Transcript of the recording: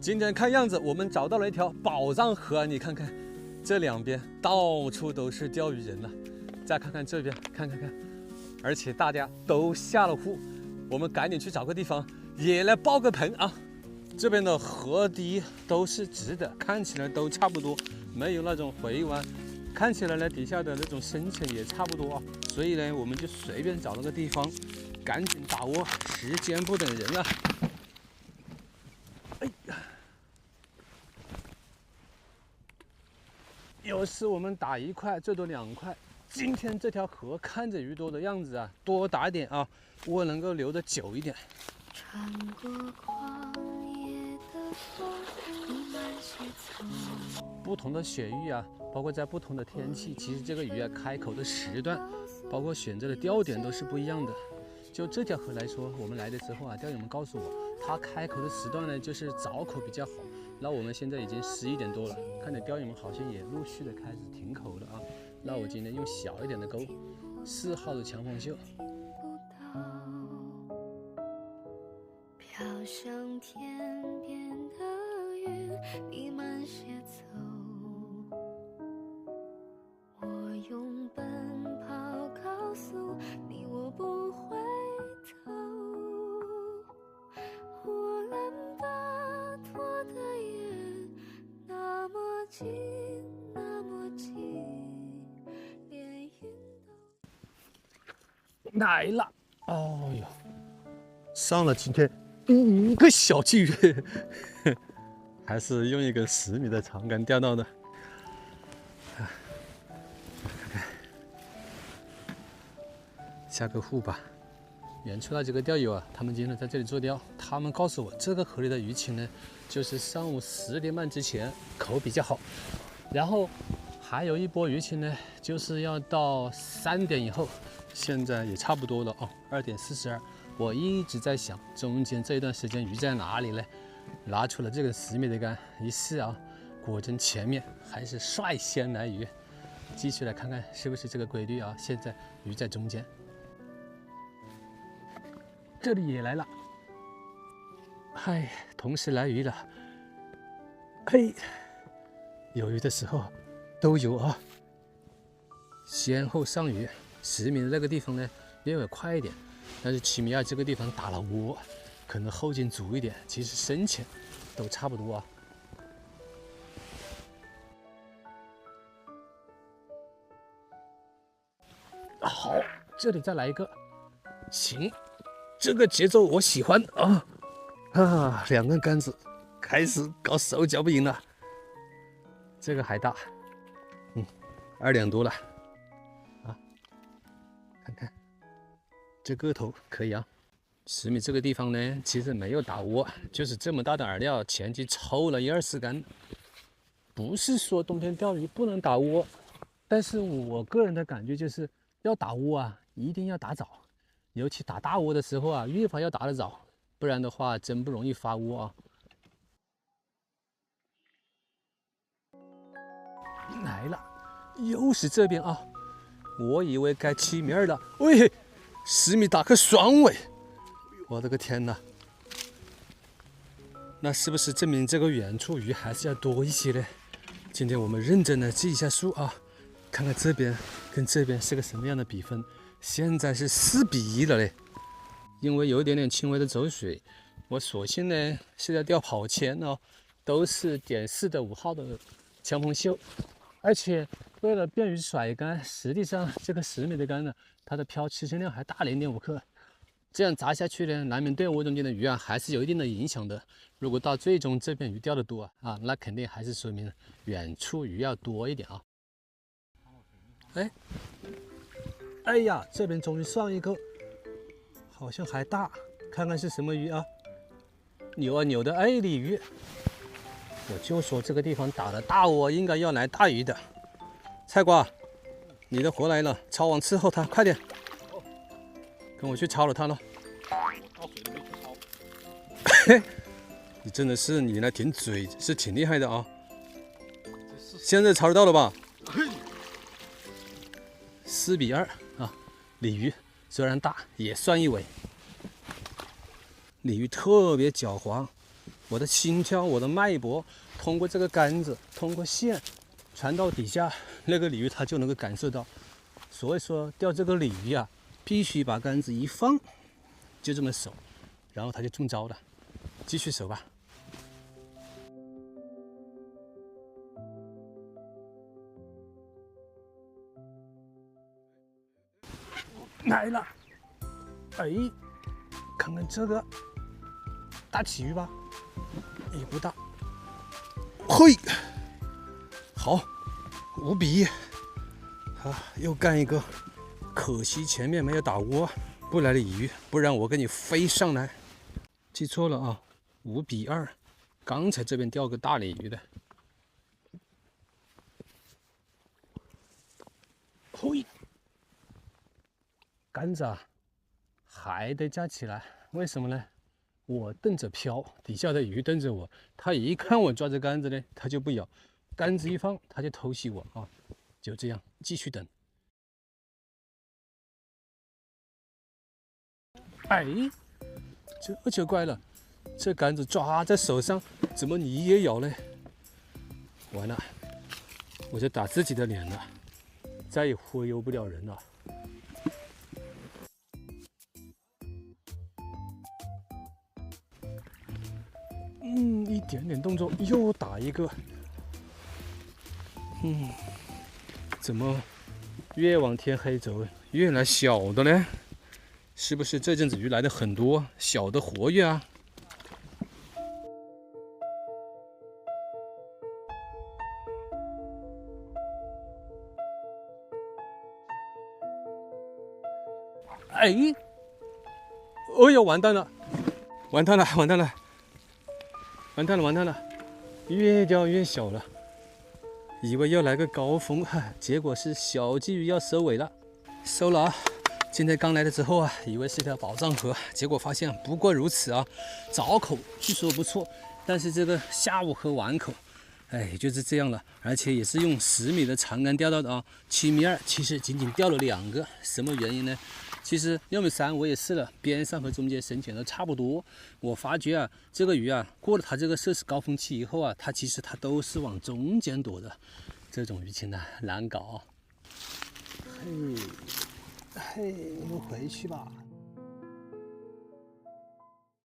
今天看样子我们找到了一条宝藏河，你看看，这两边到处都是钓鱼人了。再看看这边，看，而且大家都下了湖，我们赶紧去找个地方也来爆个盆啊！这边的河堤都是直的，看起来都差不多，没有那种回弯，看起来呢底下的那种深浅也差不多啊。所以呢，我们就随便找了个地方，赶紧把握，时间不等人啊！哎呀！有时我们打1块，最多2块。今天这条河看着鱼多的样子啊，多打点啊，我能够留得久一点。穿过旷野的风，弥漫血草。不同的选鱼啊，包括在不同的天气，其实这个鱼啊开口的时段，包括选择的钓点都是不一样的。就这条河来说，我们来的时候啊，钓友们告诉我，它开口的时段呢就是早口比较好。那我们现在已经11点多了，看着钓友们好像也陆续的开始停口了啊。那我今天用小一点的钩，4号的强风袖。飘向天边的云，弥漫血走。我用奔跑告诉你，我不回头。我懒得拖的眼，那么近，那么近。来了，哦哟，上了今天第1个小鲫鱼，还是用一根10米的长竿钓到的。看看，下个湖吧。远处那几个钓友啊，他们今天在这里做钓，他们告诉我，这个河里的鱼情呢，就是上午10点半之前口比较好，然后还有一波鱼情呢，就是要到3点以后。现在也差不多了哦，2点42。我一直在想，中间这一段时间鱼在哪里呢？拿出了这个10米的竿，一试啊，果真前面还是率先来鱼。继续来看看是不是这个规律啊？现在鱼在中间，这里也来了，嗨，同时来鱼了，嘿，有鱼的时候都有啊，先后上鱼。10米的那个地方呢，略微快一点，但是7米2这个地方打了窝，可能后劲足一点。其实深浅都差不多啊。好，这里再来一个，行，这个节奏我喜欢啊！啊，2根杆子开始搞手脚不赢了。这个还大，2两多了。看看这个头可以啊，10米这个地方呢，其实没有打窝，就是这么大的饵料，前期抽了1、2、4竿。不是说冬天钓鱼不能打窝，但是我个人的感觉就是要打窝啊，一定要打早，尤其打大窝的时候啊，越发要打得早，不然的话真不容易发窝啊。来了，又是这边啊。我以为该7米2了，喂，10米打个双尾，我的个天哪！那是不是证明这个远处鱼还是要多一些呢？今天我们认真的记一下数啊，看看这边跟这边是个什么样的比分。现在是4比1了嘞，因为有一点点轻微的走水，我索性呢是在钓跑钳哦，都是点4的5号的强风袖，而且为了便于甩竿，实际上这个10米的竿呢，它的漂吃轻量还大0.5克，这样砸下去呢，难免对窝中间的鱼啊还是有一定的影响的。如果到最终这边鱼钓的多啊，那肯定还是说明远处鱼要多一点啊。哎呀，这边终于上一个，好像还大，看看是什么鱼啊？扭啊扭的，哎，鲤鱼。我就说这个地方打了大窝，应该要来大鱼的。菜瓜，你的活来了，抄网伺候他，快点，跟我去抄了他了。你真的是你那挺嘴是挺厉害的啊！现在抄得到了吧？4比2啊，鲤鱼虽然大，也算一尾。鲤鱼特别狡猾，我的心跳，我的脉搏，通过这个杆子，通过线传到底下，那个鲤鱼它就能够感受到。所以说钓这个鲤鱼啊，必须把杆子一放，就这么守，然后它就中招了。继续守吧。来了，哎，看看这个大旗鱼吧，也不大。嘿，好，5比1，啊，又干一个，可惜前面没有打窝，不来鲤鱼，不然我跟你飞上来。记错了啊，5比2，刚才这边钓个大鲤鱼的。嘿，杆子啊，还得架起来，为什么呢？我瞪着漂，底下的鱼瞪着我，它一看我抓着杆子呢，它就不咬，杆子一放，它就偷袭我啊！就这样，继续等。哎，这就怪了，这杆子抓在手上，怎么你也咬嘞？完了，我就打自己的脸了，再也忽悠不了人了。一点点动作又打一个。怎么越往天黑走，越来小的呢？是不是这阵子鱼来的很多，小的活跃啊？哎，哦呦，完蛋了，完蛋了，完蛋了，完蛋了，完蛋了，越钓越小了。以为要来个高峰，结果是小鲫鱼要收尾了，收了啊！今天刚来的时候啊，以为是条宝藏河，结果发现不过如此啊。早口据说不错，但是这个下午和晚口，哎，就是这样了。而且也是用10米的长杆钓到的啊，7米2，其实仅仅钓了2个，什么原因呢？其实6米3我也试了，边上和中间深浅都差不多。我发觉啊，这个鱼啊，过了它这个摄氏高峰期以后啊，它其实都是往中间躲的。这种鱼情呢，难搞。嘿，嘿，我们回去吧。